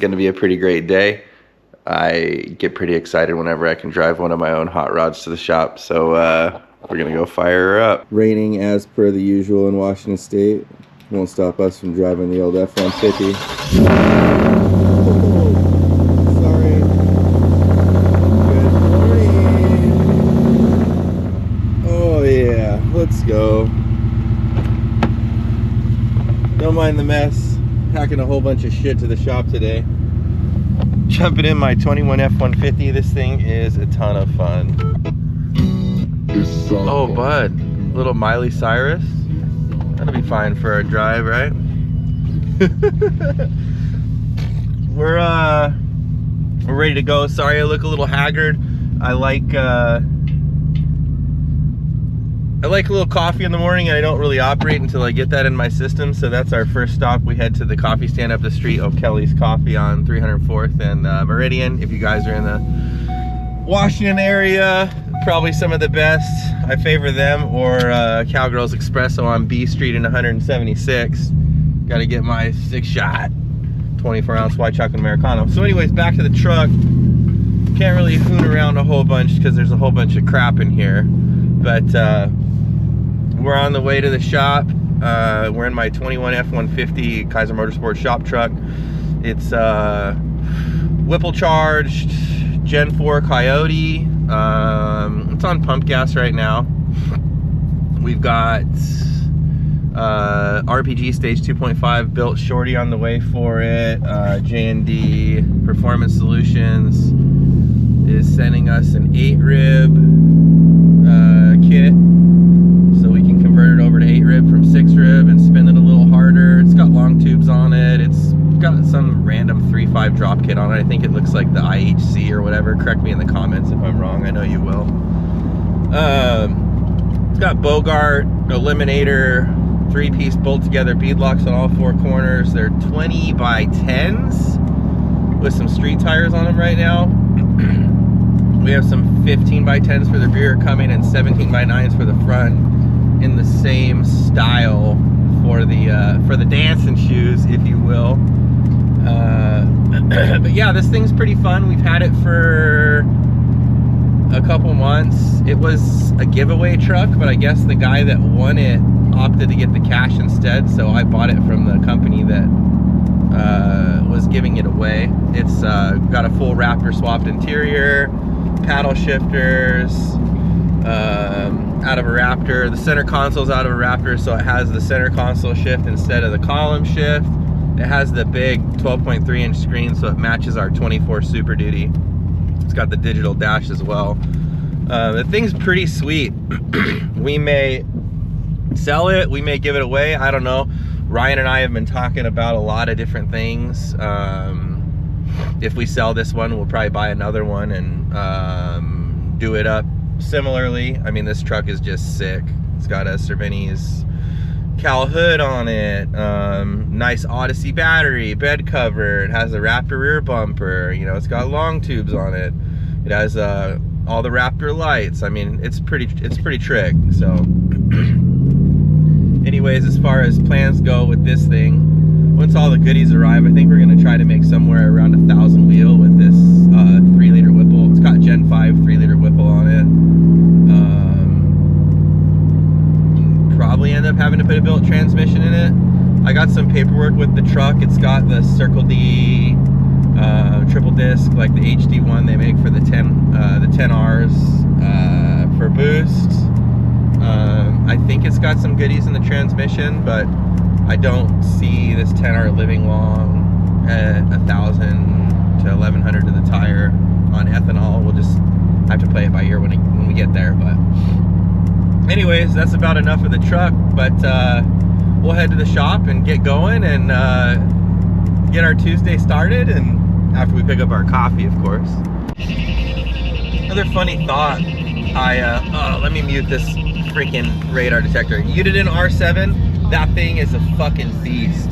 going to be a pretty great day. I get pretty excited whenever I can drive one of my own hot rods to the shop, so we're going to go fire her up. Raining as per the usual in Washington State. Won't stop us from driving the old F-150. Sorry. Good morning. Oh yeah, let's go. Don't mind the mess. Packing a whole bunch of shit to the shop today. Jumping in my 21 F-150. This thing is a ton of fun. Oh, bud. Little Miley Cyrus. That'll be fine for a drive, right? We're ready to go. Sorry I look a little haggard. I like a little coffee in the morning, and I don't really operate until I get that in my system. So that's our first stop. We head to the coffee stand up the street, O'Kelly's Coffee on 304th and Meridian. If you guys are in the Washington area, probably some of the best. I favor them or Cowgirls Espresso on B Street in 176. Got to get my 6-shot 24-ounce white chocolate Americano. So anyways, back to the truck. Can't really hoon around a whole bunch because there's a whole bunch of crap in here. But we're on the way to the shop. We're in my 21 F-150 Kaiser Motorsports shop truck. It's Whipple charged Gen 4 Coyote. It's on pump gas right now. We've got RPG Stage 2.5 built shorty on the way for it. J&D Performance Solutions is sending us an 8-rib kit, so we can convert it over to 8-rib from 6-rib and spin it a little harder. It's got long tubes on it. It's got some random 3.5 drop kit on it. I think it looks like the IHC or whatever. Correct me in the comments if I'm wrong. I know you will. It's got Bogart, Eliminator, 3-piece bolt together beadlocks on all 4 corners. They're 20 by 10s with some street tires on them right now. We have some 15 by 10s for the rear coming and 17 by 9s for the front in the same style for the dancing shoes, if you will. But yeah, this thing's pretty fun. We've had it for a couple months. It was a giveaway truck, but I guess the guy that won it opted to get the cash instead, so I bought it from the company that was giving it away. It's got a full Raptor swapped interior, paddle shifters out of a Raptor. The center console's out of a Raptor, so it has the center console shift instead of the column shift. It has the big 12.3-inch screen, so it matches our 24 Super Duty. It's got the digital dash as well. The thing's pretty sweet. We may sell it, we may give it away, I don't know. Ryan and I have been talking about a lot of different things. If we sell this one, we'll probably buy another one and do it up similarly. I mean, this truck is just sick. It's got a Cervini's Cal hood on it, nice Odyssey battery, bed cover. It has a Raptor rear bumper. You know, it's got long tubes on it. It has all the Raptor lights. I mean, it's pretty trick. So anyways, as far as plans go with this thing, once all the goodies arrive, I think we're going to try to make somewhere around 1,000 wheel with this 3-liter Whipple. It's got Gen 5 3-liter Whipple on it. Probably end up having to put a built transmission in it. I got some paperwork with the truck. It's got the Circle D triple disc, like the HD one they make for the 10Rs for boost. I think it's got some goodies in the transmission, but I don't see this 10R living long at 1,000 to 1,100 to the tire on ethanol. We'll just have to play it by ear when we get there. But anyways, that's about enough of the truck. But we'll head to the shop and get going and get our Tuesday started. And after we pick up our coffee, of course. Another funny thought. Let me mute this freaking radar detector. Uniden R7. That thing is a fucking beast.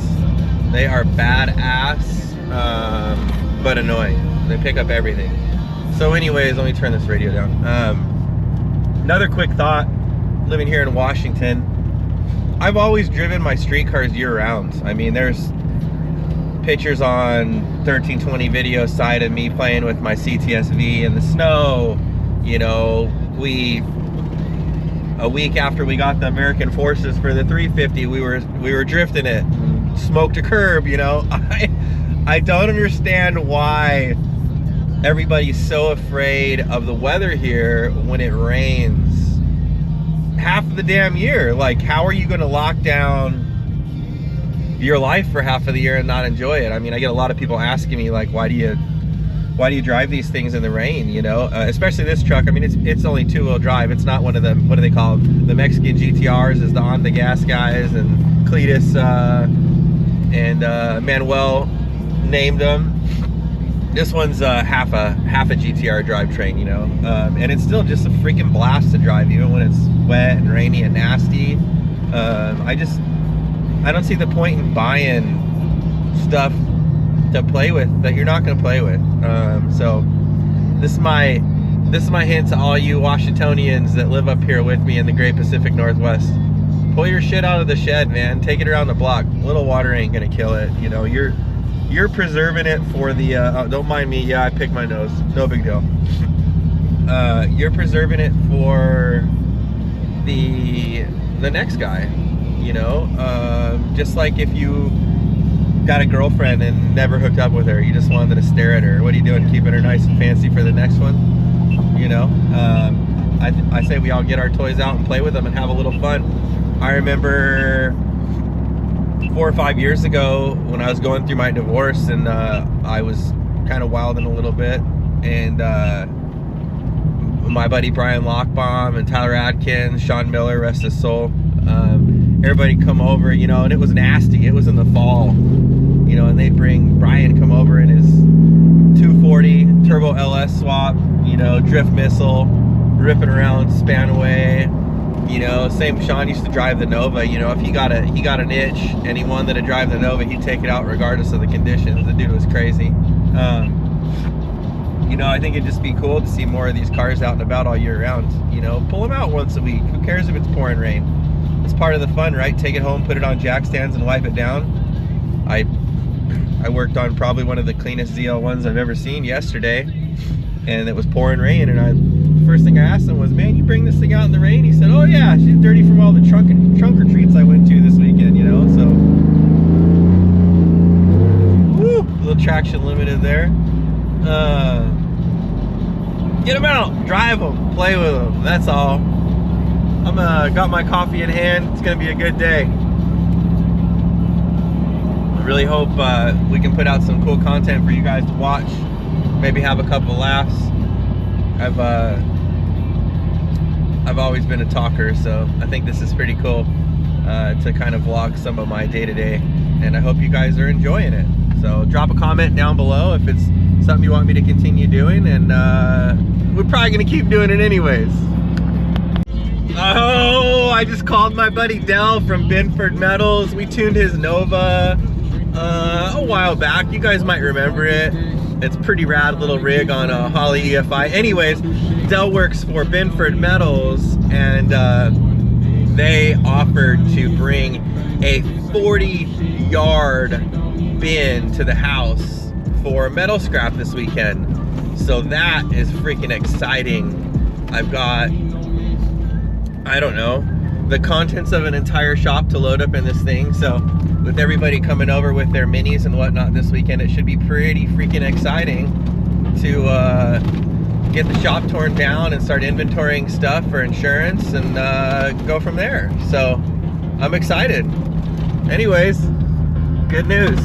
They are badass, but annoying. They pick up everything. So anyways, let me turn this radio down. Another quick thought, living here in Washington, I've always driven my street cars year round. I mean, there's pictures on 1320 video side of me playing with my CTSV in the snow. You know, a week after we got the American Forces for the 350, we were drifting it, smoked a curb. You know, I don't understand why everybody's so afraid of the weather here when it rains half of the damn year. Like, how are you going to lock down your life for half of the year and not enjoy it? I mean, I get a lot of people asking me, like, why do you drive these things in the rain, you know? Especially this truck. I mean, it's only 2-wheel drive. It's not one of them, what do they call them? The Mexican GTRs, is the on the gas guys, and Cletus and Manuel named them. This one's half a GTR drivetrain, you know, and it's still just a freaking blast to drive, even when it's wet and rainy and nasty. I don't see the point in buying stuff to play with that you're not going to play with. So this is my hint to all you Washingtonians that live up here with me in the Great Pacific Northwest. Pull your shit out of the shed, man. Take it around the block. A little water ain't gonna kill it. You know, you're preserving it for the don't mind me, yeah, I picked my nose, no big deal. You're preserving it for the next guy, you know. Just like if you got a girlfriend and never hooked up with her, you just wanted to stare at her. What are you doing, keeping her nice and fancy for the next one? You know, I say we all get our toys out and play with them and have a little fun. I remember 4 or 5 years ago when I was going through my divorce, and I was kind of wilding a little bit, and my buddy Brian Lockbaum and Tyler Adkins, Sean Miller, rest his soul, everybody come over, you know, and it was nasty. It was in the fall, you know, and they'd bring Brian come over in his 240 turbo LS swap, you know, drift missile, ripping around Spanaway. You know, same Sean used to drive the Nova. You know, if he got an itch and he wanted to drive the Nova, he'd take it out regardless of the conditions. The dude was crazy. You know, I think it'd just be cool to see more of these cars out and about all year round. You know, pull them out once a week. Who cares if it's pouring rain? It's part of the fun, right? Take it home, put it on jack stands, and wipe it down. I worked on probably one of the cleanest ZL1s I've ever seen yesterday, and it was pouring rain, and first thing I asked him was, man, you bring this thing out in the rain? He said, oh yeah, she's dirty from all the trunk retreats I went to this weekend, you know, so. Woo, a little traction limited there. Get them out, drive them, play with them, that's all. I'm got my coffee in hand, it's gonna be a good day. I really hope we can put out some cool content for you guys to watch, maybe have a couple laughs. I've always been a talker, so I think this is pretty cool to kind of vlog some of my day-to-day, and I hope you guys are enjoying it. So drop a comment down below if it's something you want me to continue doing, and we're probably gonna keep doing it anyways. Oh, I just called my buddy Dell from Binford Metals. We tuned his Nova a while back. You guys might remember it. It's a pretty rad little rig on a Holley EFI. Anyways, Dell works for Binford Metals, and they offered to bring a 40-yard bin to the house for metal scrap this weekend. So that is freaking exciting. I've got, I don't know, the contents of an entire shop to load up in this thing. So with everybody coming over with their minis and whatnot this weekend, it should be pretty freaking exciting to get the shop torn down and start inventorying stuff for insurance and go from there. So I'm excited. Anyways, good news.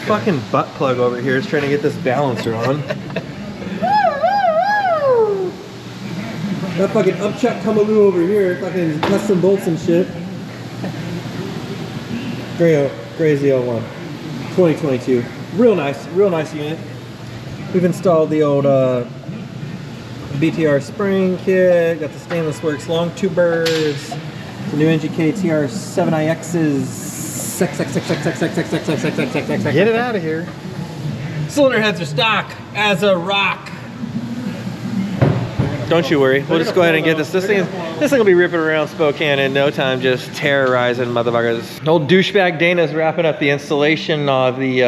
Fucking butt plug over here is trying to get this balancer on. That fucking upchuck Kamaloo over here, fucking custom bolts and shit. Gray ZL1, 2022. Real nice unit. We've installed the old BTR spring kit, got the stainless works long tubers, the new NGK TR7IXs. Get it out of here. Cylinder heads are stock as a rock. Don't you worry. We'll just go ahead and get this. This thing will be ripping around Spokane in no time, just terrorizing motherfuckers. Old douchebag Dana's wrapping up the installation of the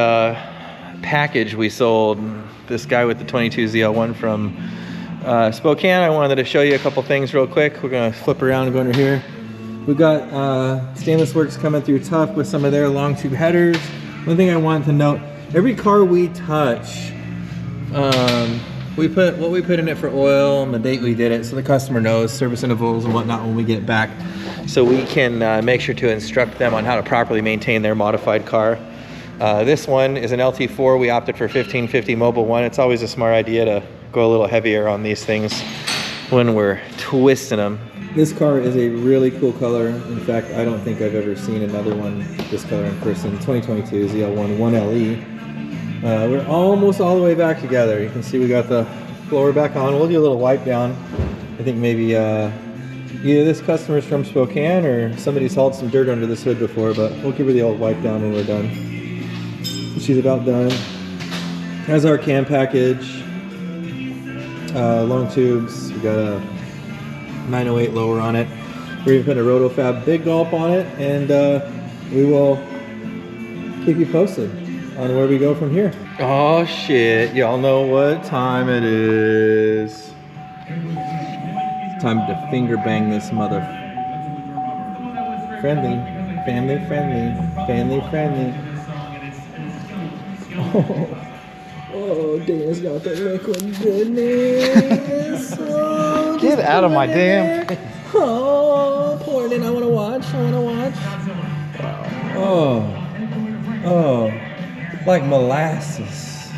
package we sold. This guy with the 22 ZL1 from Spokane. I wanted to show you a couple things real quick. We're gonna flip around and go under here. We've got Stainless Works coming through tough with some of their long tube headers. One thing I wanted to note, every car we touch, we put what we put in it for oil and the date we did it, so the customer knows service intervals and whatnot when we get it back, so we can make sure to instruct them on how to properly maintain their modified car. This one is an LT4. We opted for 1550 Mobile 1. It's always a smart idea to go a little heavier on these things when we're twisting them. This car is a really cool color. In fact, I don't think I've ever seen another one this color in person. 2022 ZL1 1LE. We're almost all the way back together. You can see we got the blower back on. We'll do a little wipe down. I think maybe either this customer's from Spokane or somebody's hauled some dirt under this hood before, but we'll give her the old wipe down when we're done. She's about done. Has our cam package, long tubes. We got a 908 lower on it. We're even putting a Roto-Fab Big Gulp on it, and we will keep you posted on where we go from here. Oh shit, y'all know what time it is. It's time to finger bang this mother. Family friendly. Oh, Dana's got the liquid goodness. Oh, get out of my damn. Oh, pour it in. I want to watch. Oh, like molasses.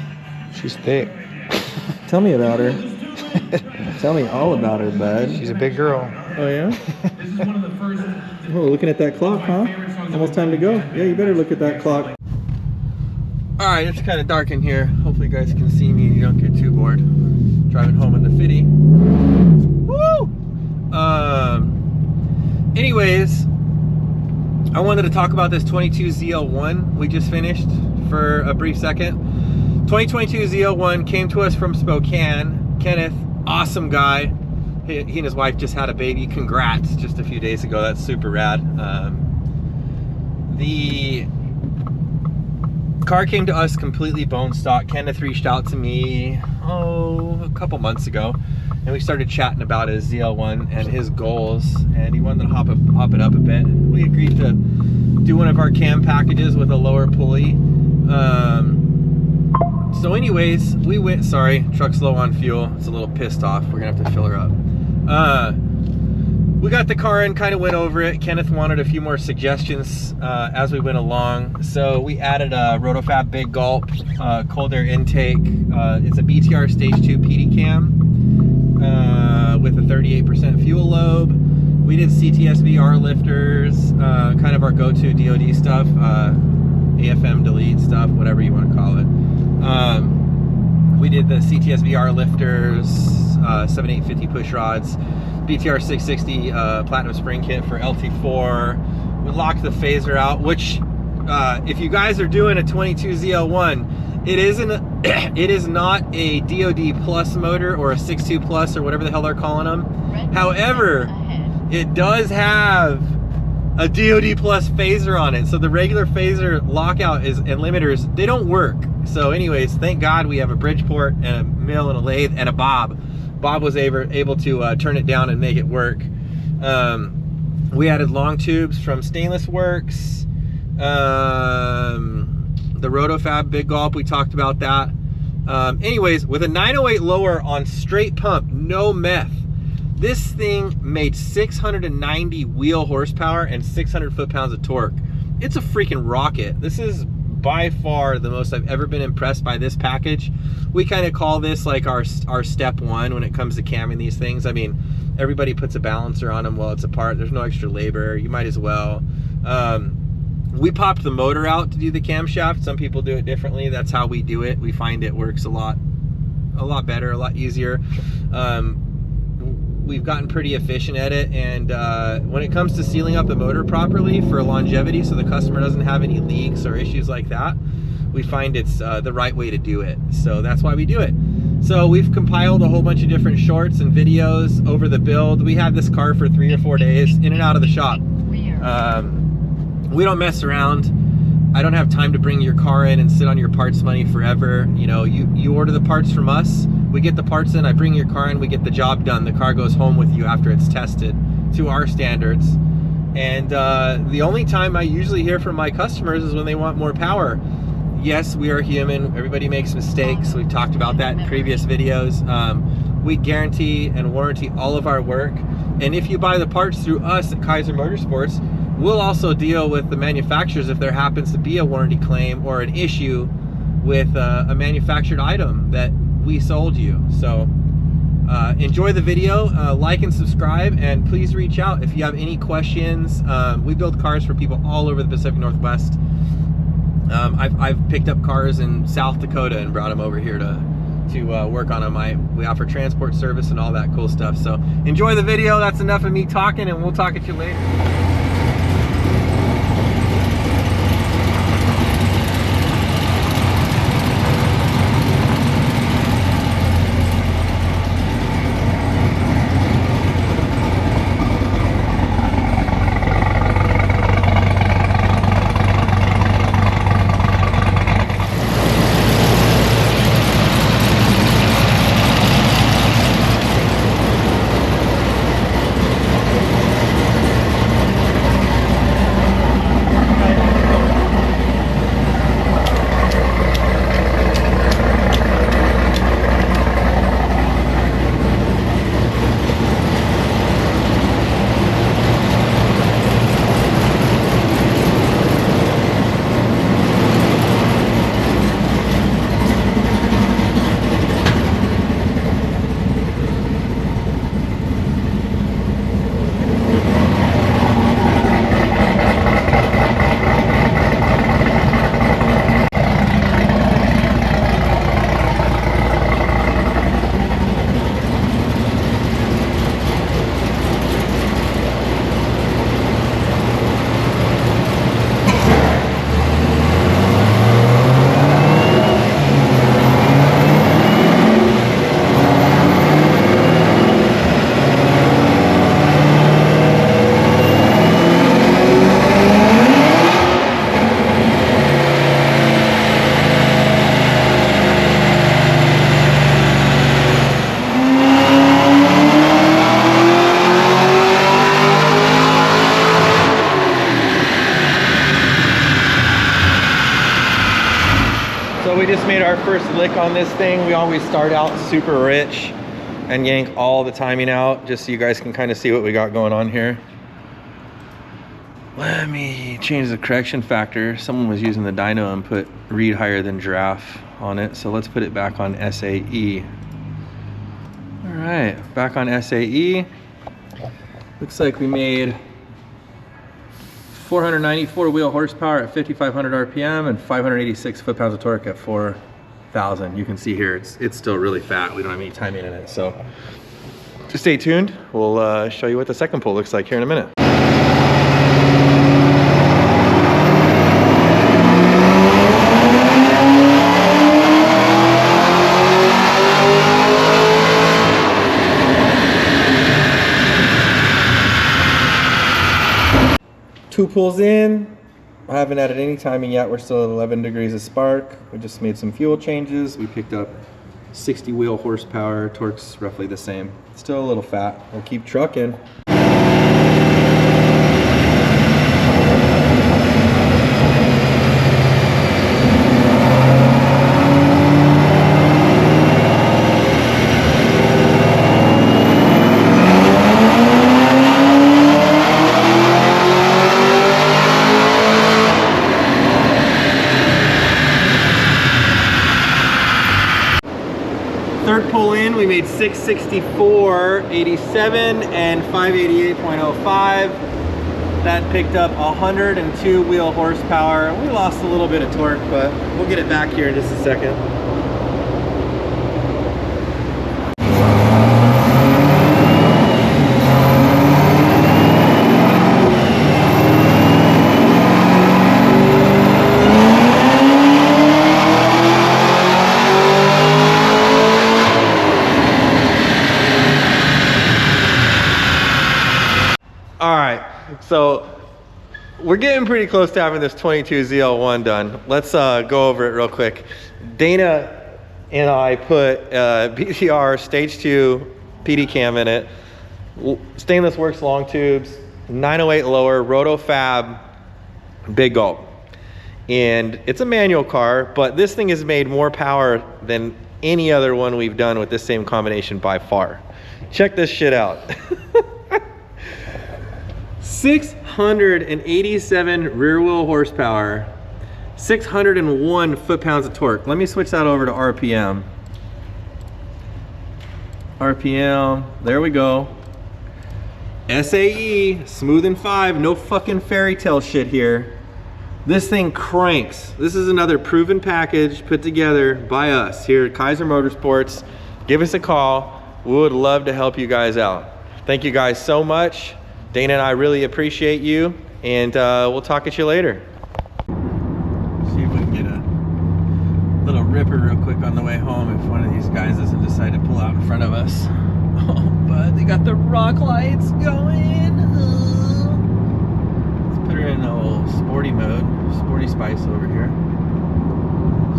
She's thick. Tell me about her. Tell me all about her, bud. She's a big girl. Oh, yeah? Oh, looking at that clock, huh? Almost time to go. Yeah, you better look at that clock. All right, it's kind of dark in here. Hopefully you guys can see me and you don't get too bored. Driving home in the Fitty. Woo! Anyways, I wanted to talk about this 22 ZL1 we just finished for a brief second. 2022 ZL1 came to us from Spokane. Kenneth, awesome guy. He and his wife just had a baby. Congrats, just a few days ago. That's super rad. The car came to us completely bone stock. Kenneth reached out to me a couple months ago, and we started chatting about his ZL1 and his goals, and he wanted to hop it up a bit. We agreed to do one of our cam packages with a lower pulley. So anyways, we went, sorry, truck's low on fuel. It's a little pissed off. We're gonna have to fill her up. We got the car in, kind of went over it. Kenneth wanted a few more suggestions as we went along. So we added a Roto-Fab Big Gulp cold air intake. It's a BTR Stage 2 PD cam with a 38% fuel lobe. We did CTSVR lifters, kind of our go-to DOD stuff, AFM delete stuff, whatever you want to call it. We did the CTSVR lifters, 7850 push rods, BTR 660 platinum spring kit for LT4. We locked the phaser out, which if you guys are doing a 22 ZL1, it is not a DOD plus motor or a 6.2 plus or whatever the hell they're calling them. However, it does have a DOD plus phaser on it, so the regular phaser lockout and limiters, they don't work. So anyways, thank God we have a Bridgeport and a mill and a lathe and a Bob. Bob was able to turn it down and make it work. We added long tubes from Stainless Works. The Roto-Fab Big Gulp, we talked about that. Anyways, with a 908 lower on straight pump, no meth, this thing made 690 wheel horsepower and 600 foot-pounds of torque. It's a freaking rocket. This is by far the most I've ever been impressed by this package. We kind of call this like our step one when it comes to camming these things. I mean, everybody puts a balancer on them while it's apart. There's no extra labor. You might as well. We popped the motor out to do the camshaft. Some people do it differently. That's how we do it. We find it works a lot better, a lot easier. We've gotten pretty efficient at it, and when it comes to sealing up the motor properly for longevity, so the customer doesn't have any leaks or issues like that, we find it's the right way to do it. So that's why we do it. So we've compiled a whole bunch of different shorts and videos over the build. We had this car for 3 or 4 days in and out of the shop. We don't mess around. I don't have time to bring your car in and sit on your parts money forever. You know, you order the parts from us, we get the parts in, I bring your car in, we get the job done. The car goes home with you after it's tested to our standards. And the only time I usually hear from my customers is when they want more power. Yes, we are human. Everybody makes mistakes. We've talked about that in previous videos. We guarantee and warranty all of our work. And if you buy the parts through us at Kaiser Motorsports, we'll also deal with the manufacturers if there happens to be a warranty claim or an issue with a manufactured item that we sold you. So enjoy the video, like and subscribe, and please reach out if you have any questions. We build cars for people all over the Pacific Northwest. I've picked up cars in South Dakota and brought them over here to work on them. We offer transport service and all that cool stuff. So enjoy the video. That's enough of me talking, and we'll talk at you later. So we just made our first lick on this thing. We always start out super rich and yank all the timing out, just so you guys can kind of see what we got going on here. Let me change the correction factor. Someone was using the dyno and put read higher than giraffe on it, so let's put it back on SAE. All right, back on SAE. Looks like we made 494 wheel horsepower at 5,500 RPM and 586 foot-pounds of torque at 4,000. You can see here it's still really fat. We don't have any timing in it, so just stay tuned. We'll show you what the second pull looks like here in a minute. Two pulls in. I haven't added any timing yet. We're still at 11 degrees of spark. We just made some fuel changes. We picked up 60 wheel horsepower. Torque's roughly the same. Still a little fat. We'll keep trucking. Third pull in, we made 664.87 and 588.05. That picked up 102 wheel horsepower. We lost a little bit of torque, but we'll get it back here in just a second. All right, so we're getting pretty close to having this 22 ZL1 done. Let's go over it real quick. Dana and I put BTR Stage 2 PD cam in it, stainless works long tubes, 908 lower, Roto-Fab Big Gulp. And it's a manual car, but this thing has made more power than any other one we've done with this same combination by far. Check this shit out. 687 rear wheel horsepower, 601 foot-pounds of torque. Let me switch that over to RPM. RPM, there we go. SAE, smooth and 5, no fucking fairy tale shit here. This thing cranks. This is another proven package put together by us here at Kaiser Motorsports. Give us a call. We would love to help you guys out. Thank you guys so much. Dana and I really appreciate you, and we'll talk at you later. See if we can get a little ripper real quick on the way home if one of these guys doesn't decide to pull out in front of us. Oh, but they got the rock lights going. Let's put her in a little sporty mode, sporty spice over here.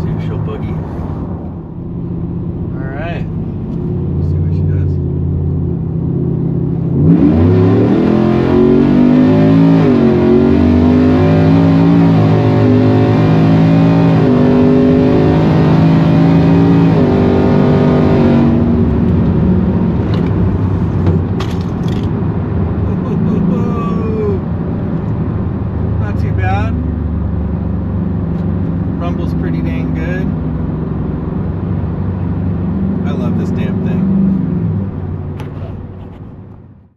See if she'll boogie. All right, let's see what she does. Rumble's pretty dang good.